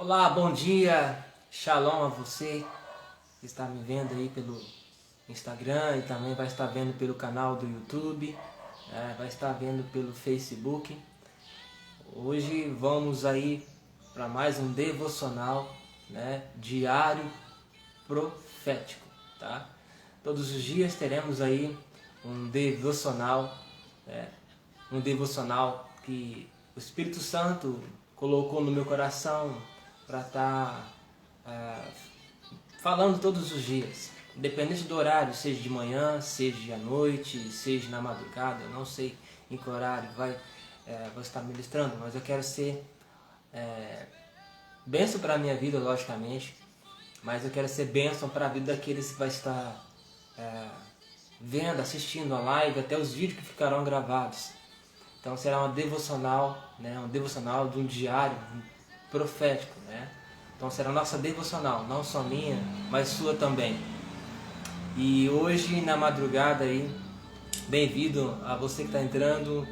Olá, bom dia, shalom a você que está me vendo aí pelo Instagram e também vai estar vendo pelo canal do YouTube, vai estar vendo pelo Facebook. Hoje vamos aí para mais um devocional, diário profético, tá? Todos os dias teremos aí um devocional, que o Espírito Santo colocou no meu coração para estar falando todos os dias, independente do horário, seja de manhã, seja à noite, seja na madrugada. Eu não sei em que horário vou estar ministrando, mas eu quero ser bênção para a minha vida, logicamente, mas eu quero ser bênção para a vida daqueles que vai estar vendo, assistindo a live, até os vídeos que ficarão gravados. Então será uma devocional, um devocional de um diário profético, Então será nossa devocional, não só minha, mas sua também. E hoje na madrugada aí, bem-vindo a você que está entrando,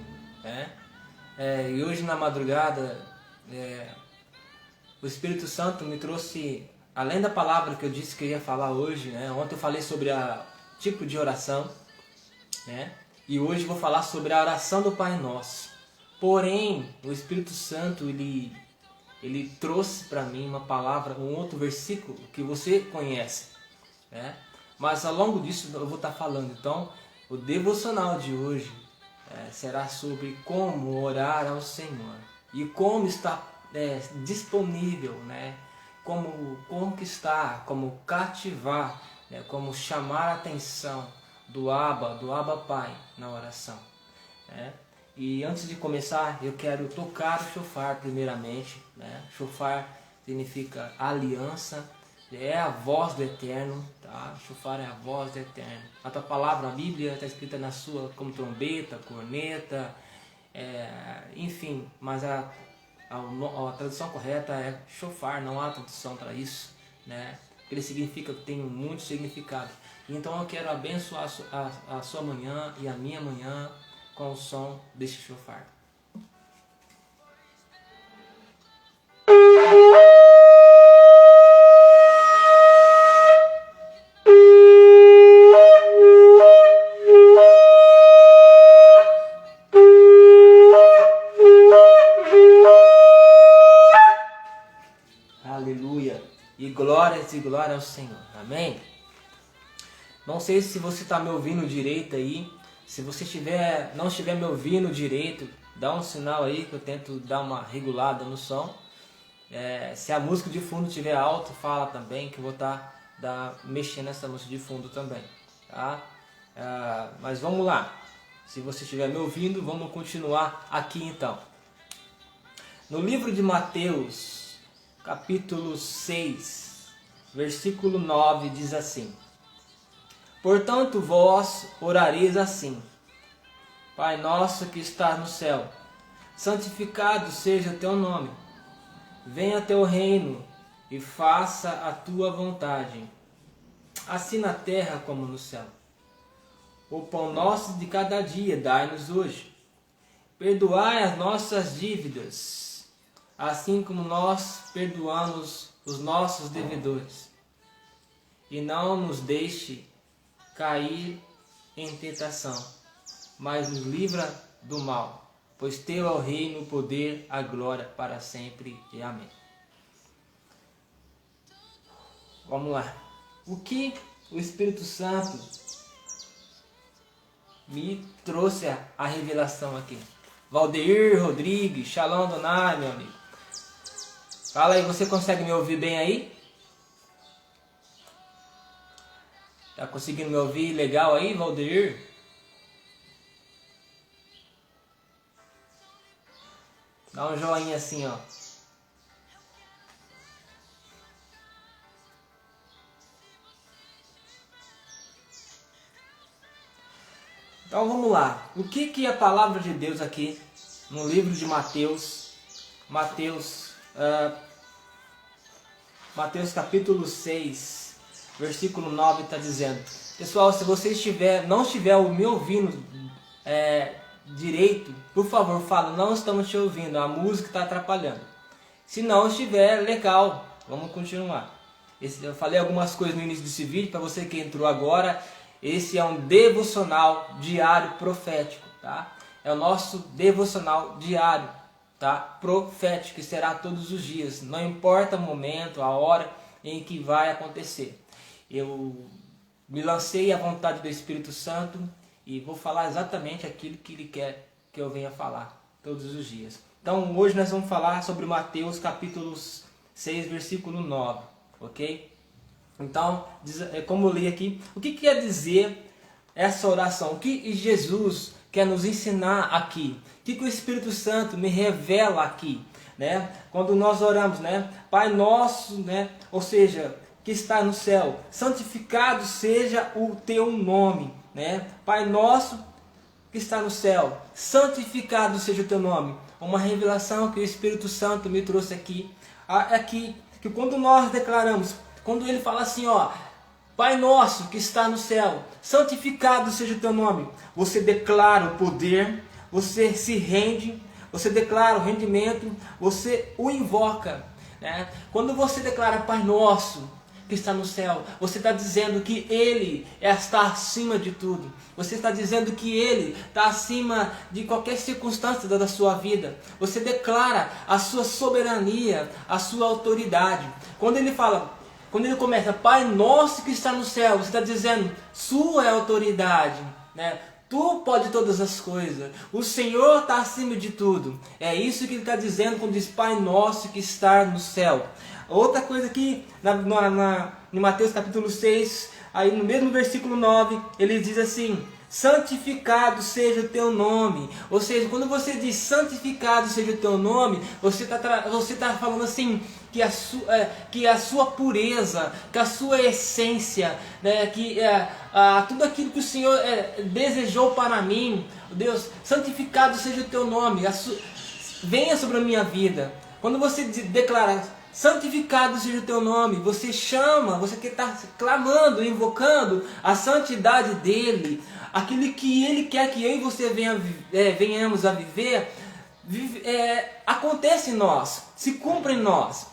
E hoje na madrugada, o Espírito Santo me trouxe, além da palavra que eu disse que eu ia falar hoje, Ontem eu falei sobre tipo de oração, E hoje vou falar sobre a oração do Pai Nosso. Porém, o Espírito Santo, ele trouxe para mim uma palavra, um outro versículo que você conhece, Mas ao longo disso eu vou estar falando. Então, o devocional de hoje será sobre como orar ao Senhor e como está disponível, como conquistar, como cativar, como chamar a atenção do Abba Pai na oração. E antes de começar, eu quero tocar o shofar primeiramente. Shofar significa aliança, é a voz do Eterno, tá? Shofar é a voz do Eterno. A tua palavra, a Bíblia, está escrita na sua como trombeta, corneta, enfim, mas a tradução correta é shofar, não há tradução para isso, Ele significa, tem muito significado. Então eu quero abençoar a sua manhã e a minha manhã com o som deste shofar. Aleluia! E glória ao Senhor. Amém? Não sei se você está me ouvindo direito aí. Se você não estiver me ouvindo direito, dá um sinal aí que eu tento dar uma regulada no som. Se a música de fundo estiver alto, fala também que eu vou estar mexendo nessa música de fundo também, tá? Mas vamos lá. Se você estiver me ouvindo, vamos continuar aqui então. No livro de Mateus, capítulo 6, versículo 9, diz assim: Portanto, vós orareis assim: Pai nosso que estás no céu, santificado seja o teu nome. Venha teu reino e faça a tua vontade, assim na terra como no céu. O pão nosso de cada dia dai-nos hoje. Perdoai as nossas dívidas, assim como nós perdoamos os nossos devedores. E não nos deixe cair em tentação, mas nos livra do mal, pois teu é o reino, o poder, a glória para sempre. E amém. Vamos lá. O que o Espírito Santo me trouxe a revelação aqui? Valdeir Rodrigues, Shalom Adonai, meu amigo. Fala aí, você consegue me ouvir bem aí? Tá conseguindo me ouvir legal aí, Valdeir? Dá um joinha assim, ó. Então vamos lá. O que a palavra de Deus aqui no livro de Mateus capítulo 6, versículo 9 está dizendo. Pessoal, se você não estiver me ouvindo direito, por favor, fala, não estamos te ouvindo, a música está atrapalhando. Se não estiver, legal, vamos continuar. Eu falei algumas coisas no início desse vídeo, para você que entrou agora, esse é um devocional diário profético, tá? É o nosso devocional diário, tá? Profético, que será todos os dias, não importa o momento, a hora em que vai acontecer. Eu me lancei à vontade do Espírito Santo e vou falar exatamente aquilo que Ele quer que eu venha falar todos os dias. Então hoje nós vamos falar sobre Mateus capítulo 6, versículo 9, ok? Então, como eu li aqui, o que quer dizer essa oração? O que Jesus quer nos ensinar aqui? O que o Espírito Santo me revela aqui? Né? Quando nós oramos, né? Pai nosso, né? Ou seja, que está no céu, santificado seja o teu nome, né? Pai nosso que está no céu, santificado seja o teu nome. Uma revelação que o Espírito Santo me trouxe aqui, que quando nós declaramos, quando ele fala assim, ó, Pai nosso que está no céu, santificado seja o teu nome, você declara o poder, você se rende, você declara o rendimento, você o invoca, né? Quando você declara Pai nosso que está no céu, você está dizendo que Ele está acima de tudo. Você está dizendo que Ele está acima de qualquer circunstância da sua vida. Você declara a sua soberania, a sua autoridade. Quando ele começa, Pai nosso que está no céu, você está dizendo, sua é a autoridade, né? Tu pode todas as coisas. O Senhor está acima de tudo. É isso que ele está dizendo quando diz Pai nosso que está no céu. Outra coisa aqui, em Mateus capítulo 6, aí no mesmo versículo 9, ele diz assim, santificado seja o teu nome. Ou seja, quando você diz santificado seja o teu nome, você tá falando assim, que a sua pureza, que a sua essência, né, tudo aquilo que o Senhor desejou para mim, Deus, santificado seja o teu nome, venha sobre a minha vida. Quando você declara santificado seja o teu nome, você chama, você que está clamando, invocando a santidade dele, aquilo que ele quer que eu e você venhamos a viver, acontece em nós, se cumpre em nós.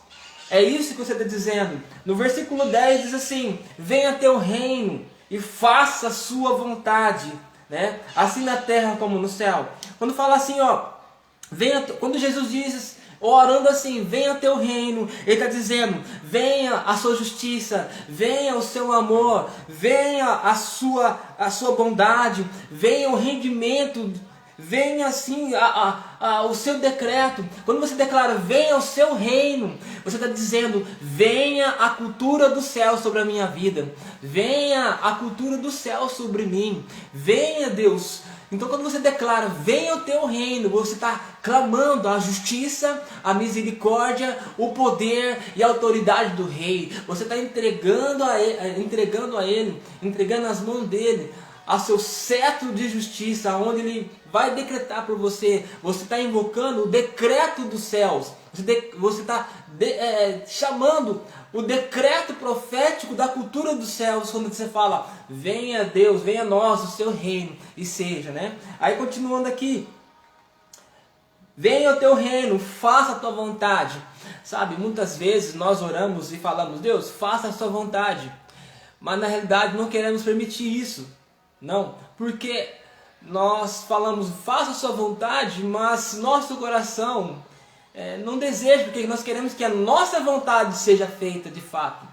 É isso que você está dizendo. No versículo 10 diz assim, venha teu reino e faça a sua vontade, né? Assim na terra como no céu. Quando fala assim, ó, quando Jesus diz, orando assim, venha teu reino, ele está dizendo, venha a sua justiça, venha o seu amor, venha a sua bondade, venha o rendimento, venha assim o seu decreto. Quando você declara, venha o seu reino, você está dizendo, venha a cultura do céu sobre a minha vida, venha a cultura do céu sobre mim, venha Deus. Então quando você declara, venha o teu reino, você está clamando a justiça, a misericórdia, o poder e a autoridade do rei. Você está entregando nas mãos dele, a seu cetro de justiça, onde ele vai decretar por você. Você está invocando o decreto dos céus. Você está chamando o decreto profético da cultura dos céus, quando você fala, venha Deus, venha a nós o seu reino, e seja, né? Aí continuando aqui, venha o teu reino, faça a tua vontade. Sabe, muitas vezes nós oramos e falamos, Deus, faça a sua vontade, mas na realidade não queremos permitir isso. Não, porque nós falamos, faça a sua vontade, mas nosso coração não deseja, porque nós queremos que a nossa vontade seja feita de fato.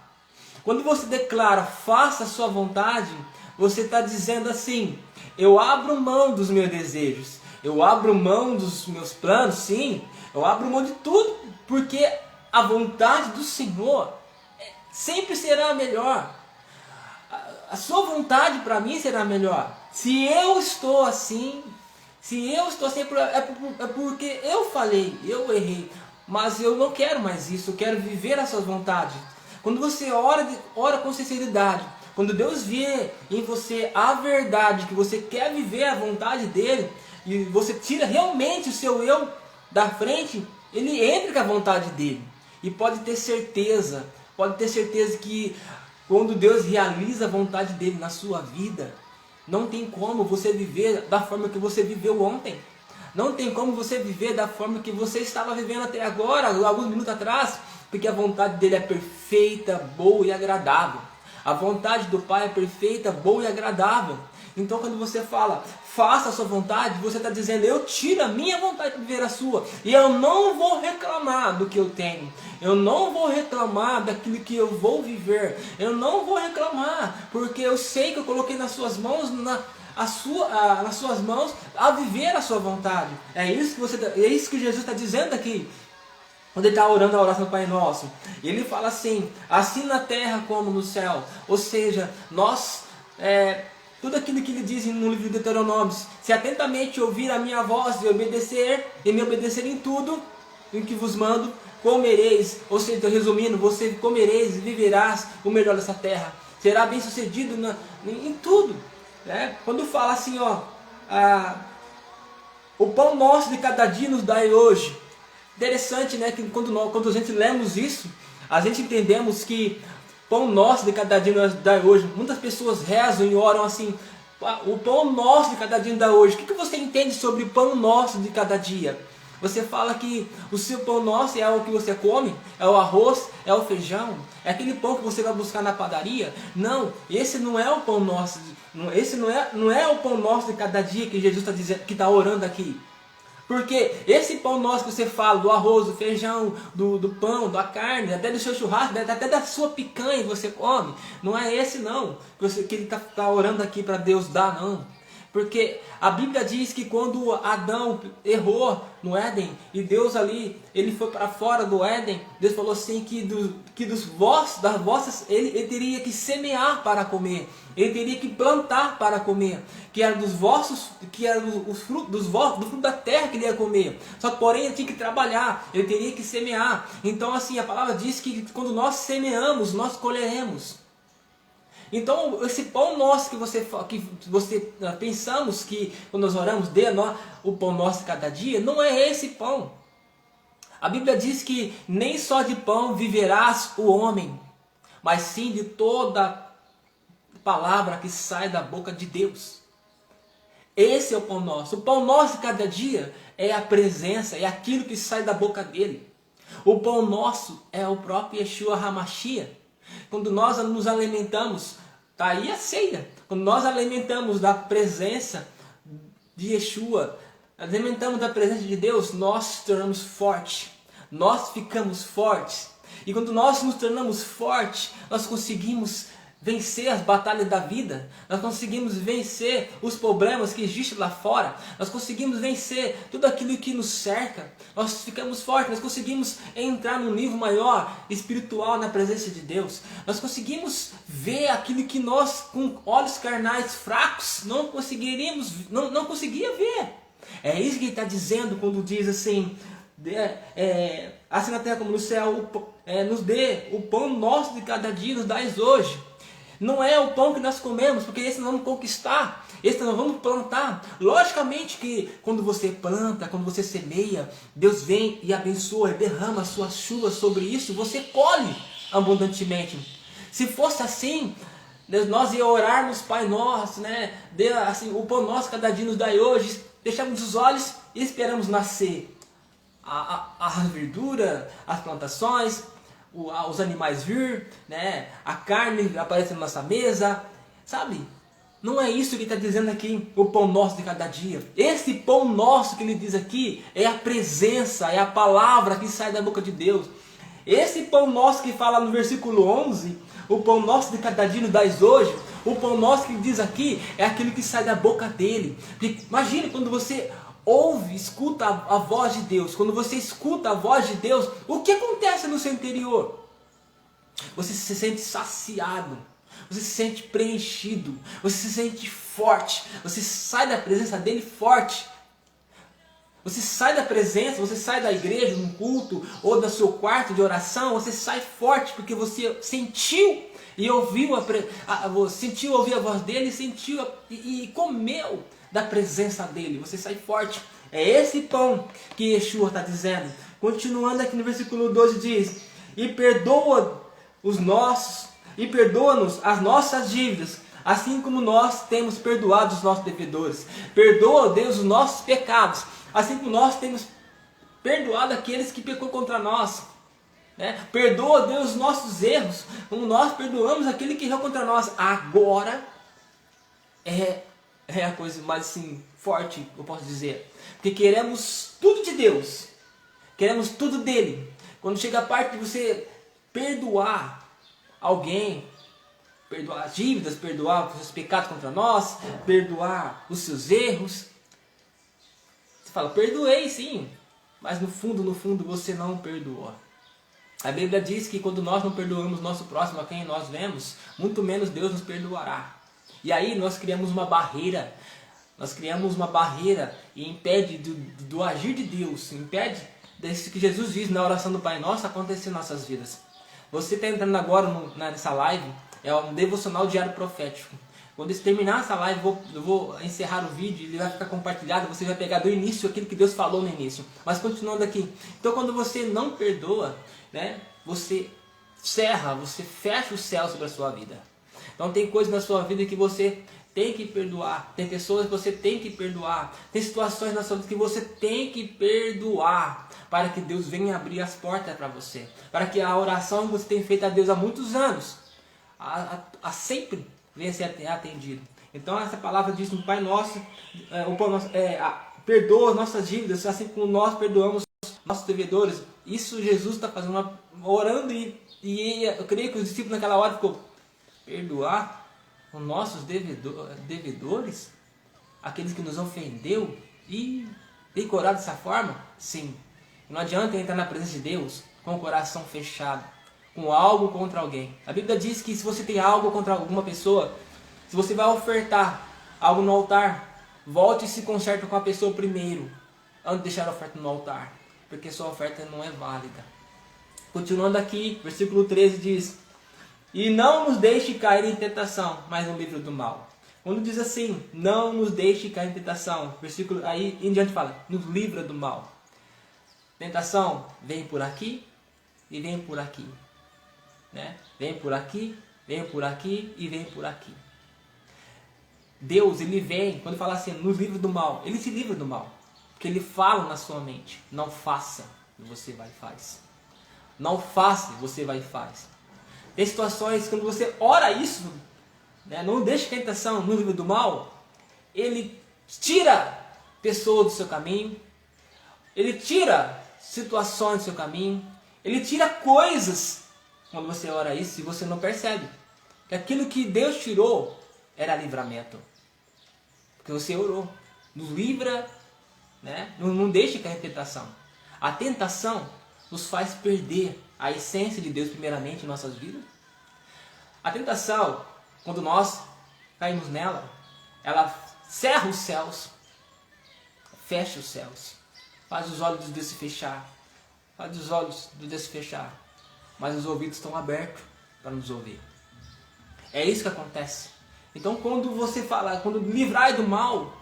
Quando você declara, faça a sua vontade, você está dizendo assim, eu abro mão dos meus desejos, eu abro mão dos meus planos, sim, eu abro mão de tudo, porque a vontade do Senhor sempre será a melhor. A sua vontade para mim será melhor. Se eu estou assim, é porque eu falei, eu errei. Mas eu não quero mais isso, eu quero viver a sua vontade. Quando você ora com sinceridade, quando Deus vê em você a verdade, que você quer viver a vontade dele, e você tira realmente o seu eu da frente, ele entra com a vontade dele. E pode ter certeza que quando Deus realiza a vontade dele na sua vida, não tem como você viver da forma que você viveu ontem. Não tem como você viver da forma que você estava vivendo até agora, alguns minutos atrás, porque a vontade dele é perfeita, boa e agradável. A vontade do Pai é perfeita, boa e agradável. Então quando você fala, faça a sua vontade, você está dizendo, eu tiro a minha vontade para viver a sua. E eu não vou reclamar do que eu tenho. Eu não vou reclamar daquilo que eu vou viver. Eu não vou reclamar, porque eu sei que eu coloquei nas suas mãos, nas suas mãos, a viver a sua vontade. É isso que Jesus está dizendo aqui. Quando ele está orando a oração do Pai Nosso, ele fala assim na terra como no céu. Ou seja, tudo aquilo que ele diz no livro de Deuteronômio, se atentamente ouvir a minha voz e me obedecer em tudo em que vos mando, comereis. Ou seja, resumindo, você comereis e viverás o melhor dessa terra. Será bem sucedido em tudo. Né? Quando fala assim, o pão nosso de cada dia nos dai hoje. Interessante, né, que quando a gente lemos isso, a gente entendemos que pão nosso de cada dia nos dá hoje. Muitas pessoas rezam e oram assim, o pão nosso de cada dia nos dá hoje. O que você entende sobre o pão nosso de cada dia? Você fala que o seu pão nosso é o que você come? É o arroz? É o feijão? É aquele pão que você vai buscar na padaria? Não, esse não é o pão nosso. Esse não é o pão nosso de cada dia que Jesus está dizendo, que está orando aqui. Porque esse pão nosso que você fala, do arroz, do feijão, do pão, da carne, até do seu churrasco, até da sua picanha que você come, não é esse não, que ele está orando aqui para Deus dar, não. Porque a Bíblia diz que quando Adão errou no Éden, e Deus ali, ele foi para fora do Éden, Deus falou assim que das vossas, ele teria que semear para comer, ele teria que plantar para comer, que era dos vossos, que era do fruto da terra que ele ia comer. Só que porém ele tinha que trabalhar, ele teria que semear. Então assim, a palavra diz que quando nós semeamos, nós colheremos. Então esse pão nosso que você pensamos que quando nós oramos, dê a nós o pão nosso de cada dia, não é esse pão. A Bíblia diz que nem só de pão viverás o homem, mas sim de toda palavra que sai da boca de Deus. Esse é o pão nosso. O pão nosso de cada dia é a presença, é aquilo que sai da boca dele. O pão nosso é o próprio Yeshua HaMashiach. Quando nós nos alimentamos, está aí a ceia. Quando nós alimentamos da presença de Yeshua, alimentamos da presença de Deus, nós nos tornamos fortes. Nós ficamos fortes. E quando nós nos tornamos fortes, nós conseguimos vencer as batalhas da vida, nós conseguimos vencer os problemas que existem lá fora, nós conseguimos vencer tudo aquilo que nos cerca, nós ficamos fortes, nós conseguimos entrar num nível maior, espiritual, na presença de Deus, nós conseguimos ver aquilo que nós, com olhos carnais fracos, não conseguia ver. É isso que ele está dizendo quando diz assim, assim na terra como no céu, nos dê o pão nosso de cada dia, nos dais hoje. Não é o pão que nós comemos, porque esse nós vamos conquistar, esse nós vamos plantar. Logicamente que quando você planta, quando você semeia, Deus vem e abençoa, derrama a sua chuva sobre isso, você colhe abundantemente. Se fosse assim, nós ia orarmos, Pai Nosso, né? Assim, o pão nosso cada dia nos dai hoje, fechamos os olhos e esperamos nascer a verdura, as plantações, os animais vir, né? A carne aparece na nossa mesa, sabe? Não é isso que está dizendo aqui, o pão nosso de cada dia. Esse pão nosso que ele diz aqui é a presença, é a palavra que sai da boca de Deus. Esse pão nosso que fala no versículo 11, o pão nosso de cada dia nos dais hoje, o pão nosso que ele diz aqui é aquilo que sai da boca dele. Porque imagine quando você escuta a voz de Deus. Quando você escuta a voz de Deus, o que acontece no seu interior? Você se sente saciado, você se sente preenchido, você se sente forte, você sai da presença dele forte. Você sai da presença, você sai da igreja, num culto, ou do seu quarto de oração, você sai forte, porque você sentiu e ouviu sentiu ouvir a voz dele, sentiu e comeu da presença dele, você sai forte. É esse pão que Yeshua está dizendo. Continuando aqui no versículo 12 diz: e perdoa-nos as nossas dívidas, assim como nós temos perdoado os nossos devedores. Perdoa, Deus, os nossos pecados, assim como nós temos perdoado aqueles que pecou contra nós. Né? Perdoa, Deus, os nossos erros, como nós perdoamos aquele que errou contra nós. Agora é a coisa mais assim, forte, eu posso dizer. Porque queremos tudo de Deus. Queremos tudo dele. Quando chega a parte de você perdoar alguém, perdoar as dívidas, perdoar os seus pecados contra nós, perdoar os seus erros, você fala, perdoei sim, mas no fundo você não perdoou. A Bíblia diz que quando nós não perdoamos nosso próximo, a quem nós vemos, muito menos Deus nos perdoará. E aí nós criamos uma barreira. Nós criamos uma barreira e impede do agir de Deus, impede desse que Jesus diz na oração do Pai Nosso acontecer em nossas vidas. Você está entrando agora nessa live, é um devocional diário profético. Quando você terminar essa live, eu vou encerrar o vídeo, ele vai ficar compartilhado, você vai pegar do início aquilo que Deus falou no início. Mas continuando aqui, então quando você não perdoa, né, você cerra, você fecha o céu sobre a sua vida. Então tem coisas na sua vida que você tem que perdoar, tem pessoas que você tem que perdoar, tem situações na sua vida que você tem que perdoar, para que Deus venha abrir as portas para você, para que a oração que você tem feito a Deus há muitos anos, sempre venha ser atendido. Então essa palavra diz no Pai Nosso, perdoa as nossas dívidas, assim como nós perdoamos nossos devedores. Isso Jesus está fazendo, orando, e eu creio que os discípulos naquela hora ficou, perdoar os nossos devedores, aqueles que nos ofendeu, e decorar dessa forma? Sim. Não adianta entrar na presença de Deus com o coração fechado, com algo contra alguém. A Bíblia diz que se você tem algo contra alguma pessoa, se você vai ofertar algo no altar, volte e se conserte com a pessoa primeiro, antes de deixar a oferta no altar, porque sua oferta não é válida. Continuando aqui, versículo 13 diz, e não nos deixe cair em tentação, mas no livro do mal. Quando diz assim, não nos deixe cair em tentação, versículo aí em diante fala, nos livra do mal. Tentação vem por aqui e vem por aqui, né? Vem por aqui e vem por aqui. Deus, ele vem, quando fala assim, nos livra do mal, ele se livra do mal, porque ele fala na sua mente, não faça, e você vai e faz. Não faça, você vai e faz. Tem situações quando você ora isso, né, não deixe que a tentação no livro do mal, ele tira pessoas do seu caminho, ele tira situações do seu caminho, ele tira coisas quando você ora isso e você não percebe. Que aquilo que Deus tirou era livramento. Porque você orou. Nos livra, né? Não deixe cair em tentação. A tentação nos faz perder a essência de Deus primeiramente em nossas vidas. A tentação, quando nós caímos nela, ela cerra os céus, fecha os céus, faz os olhos de Deus se fechar, faz os olhos de Deus se fechar, mas os ouvidos estão abertos para nos ouvir. É isso que acontece. Então quando você fala, quando livrai do mal,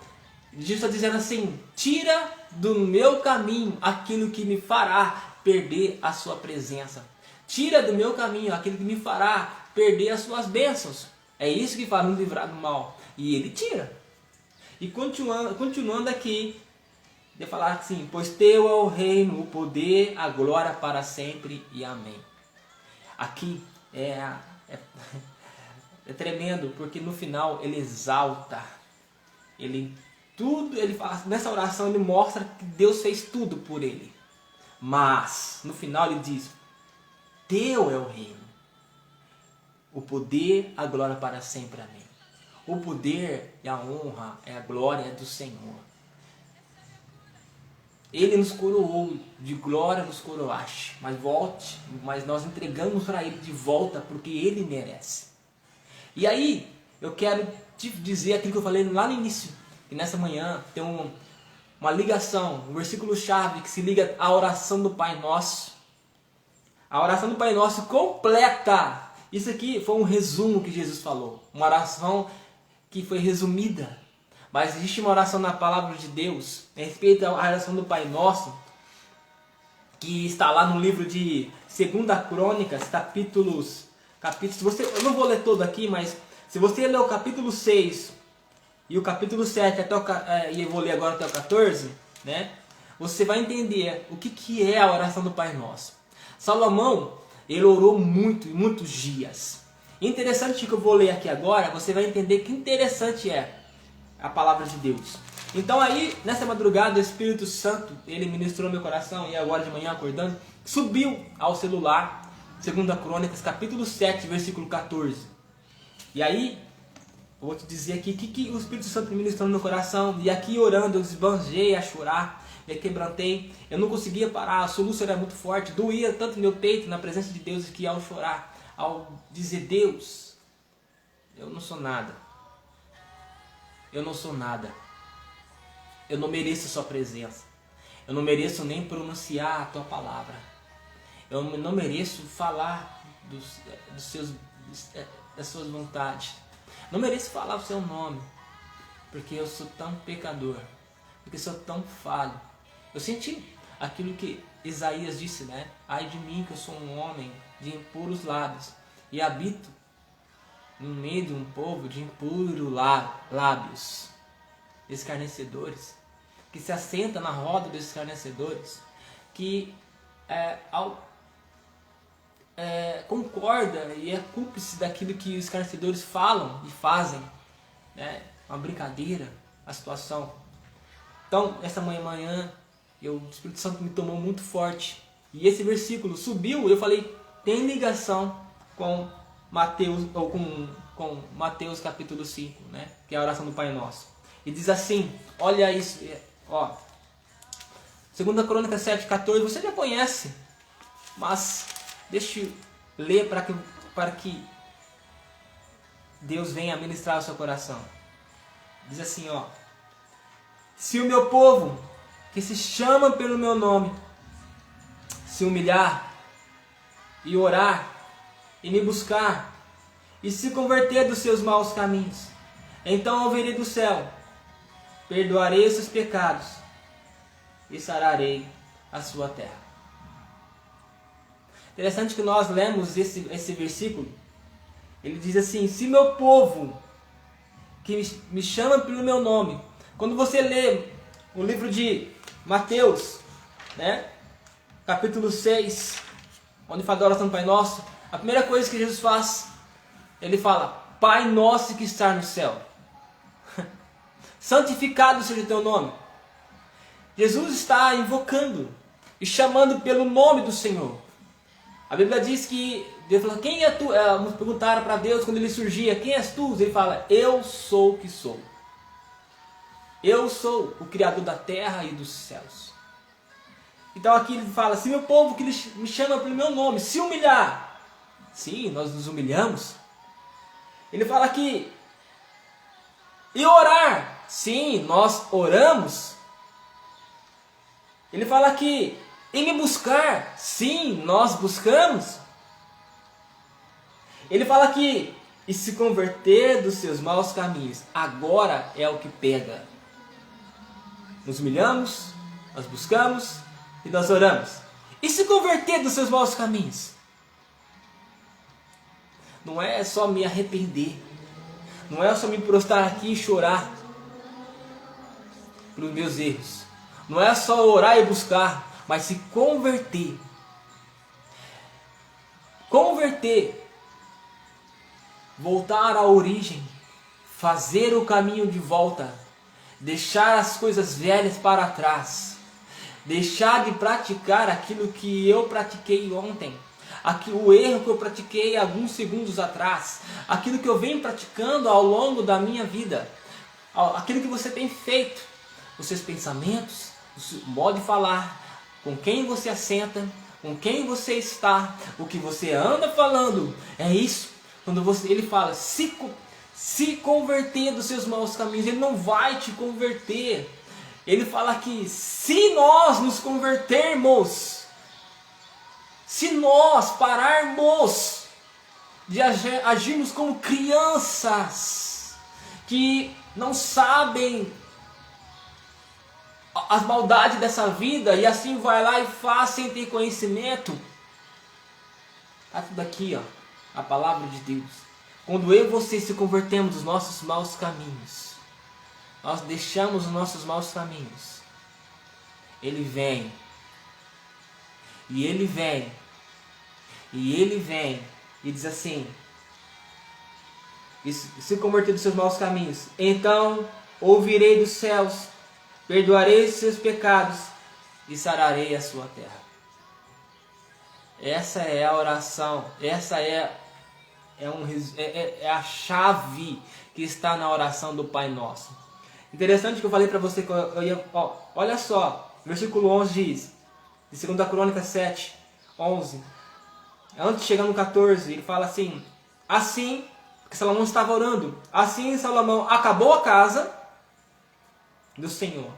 Jesus está dizendo assim, tira do meu caminho aquilo que me fará perder a sua presença. Tira do meu caminho aquilo que me fará perder as suas bênçãos. É isso que fala nos livrar do mal. E ele tira. E continuando aqui, de falar assim, pois teu é o reino, o poder, a glória para sempre e amém. Aqui é tremendo, porque no final ele exalta. Ele fala, nessa oração ele mostra que Deus fez tudo por ele. Mas no final ele diz, teu é o reino, o poder, a glória para sempre, amém. O poder e a honra e a glória é do Senhor. Ele nos coroou, de glória nos coroaste, mas nós entregamos para ele de volta porque ele merece. E aí, eu quero te dizer aquilo que eu falei lá no início, que nessa manhã tem uma ligação, um versículo-chave que se liga à oração do Pai Nosso. A oração do Pai Nosso completa. Isso aqui foi um resumo que Jesus falou, uma oração que foi resumida. Mas existe uma oração na palavra de Deus, a respeito à oração do Pai Nosso, que está lá no livro de 2 Crônicas, capítulos, eu não vou ler todo aqui, mas Se você ler o capítulo 6 e o capítulo 7, e eu vou ler agora até o 14, né? Você vai entender o que é a oração do Pai Nosso. Salomão, ele orou muitos dias. Interessante que eu vou ler aqui agora, você vai entender que interessante é a palavra de Deus. Então aí, nessa madrugada, o Espírito Santo, ele ministrou meu coração, e agora de manhã acordando, subiu ao celular, 2 Crônicas, capítulo 7, versículo 14. E aí, eu vou te dizer aqui que o Espírito Santo ministrou no meu coração, e aqui orando, eu esbanjei a chorar, me quebrantei, eu não conseguia parar, a soluço era muito forte, doía tanto meu peito na presença de Deus, que ao chorar, ao dizer, Deus, eu não sou nada, eu não sou nada, eu não mereço a sua presença, eu não mereço nem pronunciar a tua palavra, eu não mereço falar das suas vontades, não mereço falar o seu nome, porque eu sou tão pecador, porque sou tão falho. Eu senti aquilo que Isaías disse, né? Ai de mim, que eu sou um homem de impuros lábios e habito no meio de um povo de impuros lábios, escarnecedores, que se assenta na roda dos escarnecedores, que concorda e é cúmplice daquilo que os escarnecedores falam e fazem, né? Uma brincadeira, a situação. Então, essa manhã, o Espírito Santo me tomou muito forte. E esse versículo subiu, eu falei, tem ligação com Mateus, ou com Mateus capítulo 5, né? Que é a oração do Pai Nosso. E diz assim, olha isso, ó. 2 Crônicas 7, 14, você já conhece, mas deixa eu ler para que Deus venha ministrar o seu coração. Diz assim, ó. Se o meu povo, que se chama pelo meu nome, se humilhar e orar e me buscar e se converter dos seus maus caminhos, então ouvirei do céu, perdoarei os seus pecados e sararei a sua terra. Interessante que nós lemos esse versículo. Ele diz assim, se meu povo, que me chama pelo meu nome. Quando você lê o livro de Mateus, né, capítulo 6, onde fala da oração do Pai Nosso, a primeira coisa que Jesus faz, ele fala, Pai Nosso que está no céu, santificado seja o teu nome. Jesus está invocando e chamando pelo nome do Senhor. A Bíblia diz que Deus falou, quem é tu? Nos perguntaram para Deus quando ele surgia, quem és tu? Ele fala, eu sou o que sou. Eu sou o Criador da terra e dos céus. Então aqui ele fala, se meu povo que me chama pelo meu nome, se humilhar. Sim, nós nos humilhamos. Ele fala aqui, e orar. Sim, nós oramos. Ele fala aqui, e me buscar. Sim, nós buscamos. Ele fala aqui, e se converter dos seus maus caminhos. Agora é o que pega. Nos humilhamos, nós buscamos e nós oramos. E se converter dos seus maus caminhos? Não é só me arrepender. Não é só me prostrar aqui e chorar pelos meus erros. Não é só orar e buscar, mas se converter. Converter. Voltar à origem. Fazer o caminho de volta. Deixar as coisas velhas para trás. Deixar de praticar aquilo que eu pratiquei ontem. O erro que eu pratiquei alguns segundos atrás. Aquilo que eu venho praticando ao longo da minha vida. Aquilo que você tem feito. Os seus pensamentos, o seu modo de falar, com quem você assenta, com quem você está, o que você anda falando. É isso. Quando ele fala, se converter dos seus maus caminhos, ele não vai te converter. Ele fala que se nós nos convertermos, se nós pararmos de agirmos como crianças que não sabem as maldades dessa vida e assim vai lá e faz sem ter conhecimento, está tudo aqui, ó, a palavra de Deus. Quando eu e você se convertemos dos nossos maus caminhos, nós deixamos os nossos maus caminhos, Ele vem, e Ele vem, e Ele vem, e diz assim, e se converter dos seus maus caminhos, então ouvirei dos céus, perdoarei os seus pecados e sararei a sua terra. Essa é a oração, essa é a chave que está na oração do Pai Nosso. Interessante que eu falei para você que olha só, versículo 11 diz, de 2 Crônicas 7, 11, antes de chegar no 14, ele fala assim, porque Salomão estava orando, assim Salomão acabou a casa do Senhor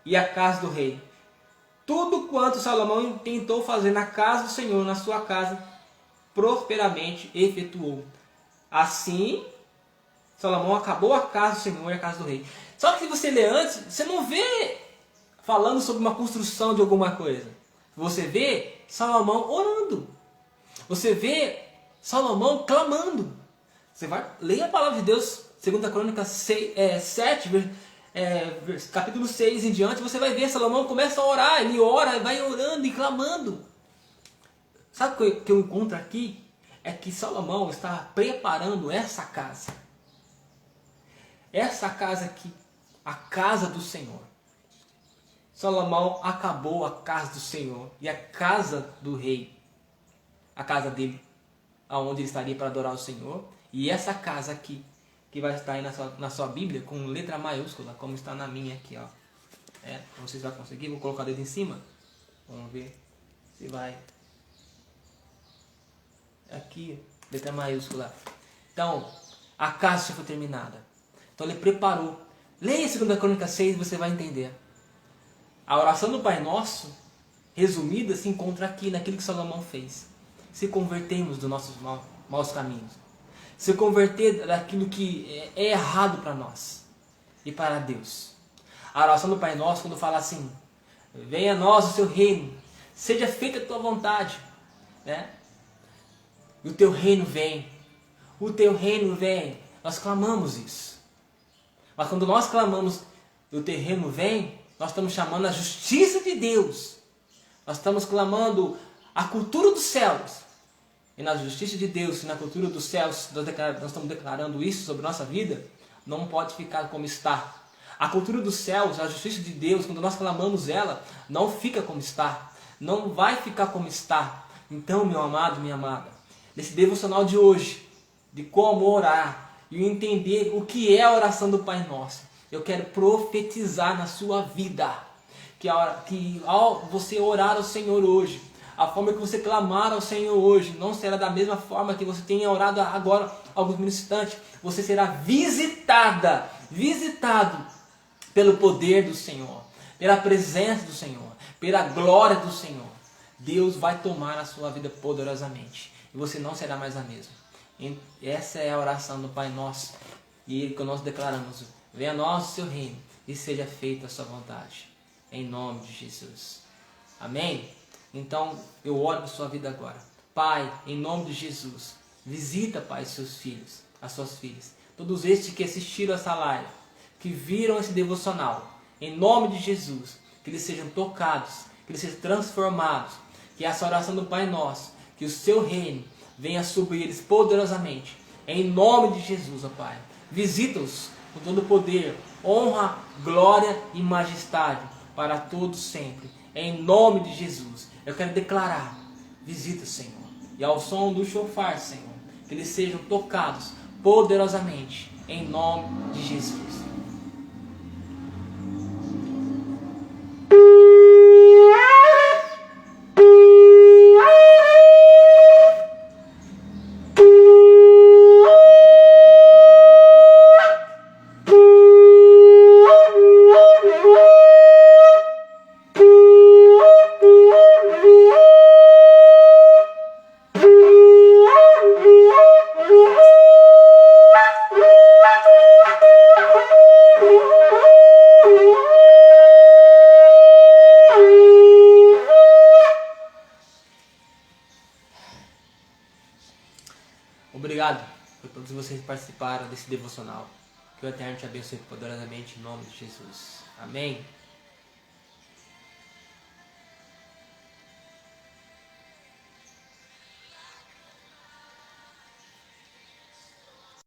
e a casa do rei. Tudo quanto Salomão tentou fazer na casa do Senhor, na sua casa, prosperamente efetuou. Assim, Salomão acabou a casa do Senhor e a casa do rei. Só que se você lê antes, você não vê falando sobre uma construção de alguma coisa. Você vê Salomão orando. Você vê Salomão clamando. Você vai ler a palavra de Deus, 2 Crônicas 7, capítulo 6 em diante, você vai ver Salomão começa a orar, ele ora, vai orando e clamando. Sabe o que eu encontro aqui? É que Salomão está preparando essa casa. Essa casa aqui, a casa do Senhor. Salomão acabou a casa do Senhor e a casa do rei, a casa dele, aonde ele estaria para adorar o Senhor. E essa casa aqui, que vai estar aí na sua Bíblia, com letra maiúscula, como está na minha aqui, ó. Vocês vão conseguir, vou colocar o dedo em cima. Vamos ver se vai. Aqui, letra maiúscula. Então, a casa já foi terminada. Então ele preparou. Leia 2 Crônicas 6 e você vai entender. A oração do Pai Nosso, resumida, se encontra aqui, naquilo que Salomão fez. Se convertermos dos nossos maus caminhos. Se converter daquilo que é errado para nós e para Deus. A oração do Pai Nosso, quando fala assim, venha a nós o seu reino, seja feita a tua vontade, né? E o teu reino vem, o teu reino vem. Nós clamamos isso. Mas quando nós clamamos, o teu reino vem, nós estamos chamando a justiça de Deus. Nós estamos clamando a cultura dos céus. E na justiça de Deus e na cultura dos céus, nós estamos declarando isso sobre a nossa vida, não pode ficar como está. A cultura dos céus, a justiça de Deus, quando nós clamamos ela, não fica como está. Não vai ficar como está. Então, meu amado, minha amada, nesse devocional de hoje, de como orar e entender o que é a oração do Pai Nosso, eu quero profetizar na sua vida que ao você orar ao Senhor hoje, a forma que você clamar ao Senhor hoje não será da mesma forma que você tenha orado agora, alguns instantes. Você será visitado pelo poder do Senhor, pela presença do Senhor, pela glória do Senhor. Deus vai tomar a sua vida poderosamente e você não será mais a mesma. Essa é a oração do Pai Nosso e que nós declaramos: venha a nós o seu reino e seja feita a sua vontade, em nome de Jesus. Amém? Então, eu oro na sua vida agora. Pai, em nome de Jesus, visita, Pai, seus filhos, as suas filhas. Todos estes que assistiram essa live, que viram esse devocional, em nome de Jesus, que eles sejam tocados, que eles sejam transformados, que essa oração do Pai Nosso, que o seu reino venha sobre eles poderosamente. Em nome de Jesus, ó Pai. Visita-os com todo poder, honra, glória e majestade para todos sempre. Em nome de Jesus. Eu quero declarar, visita, Senhor, e ao som do shofar, Senhor, que eles sejam tocados poderosamente, em nome de Jesus. Obrigado por todos vocês que participaram desse devocional. Que o Eterno te abençoe poderosamente em nome de Jesus. Amém.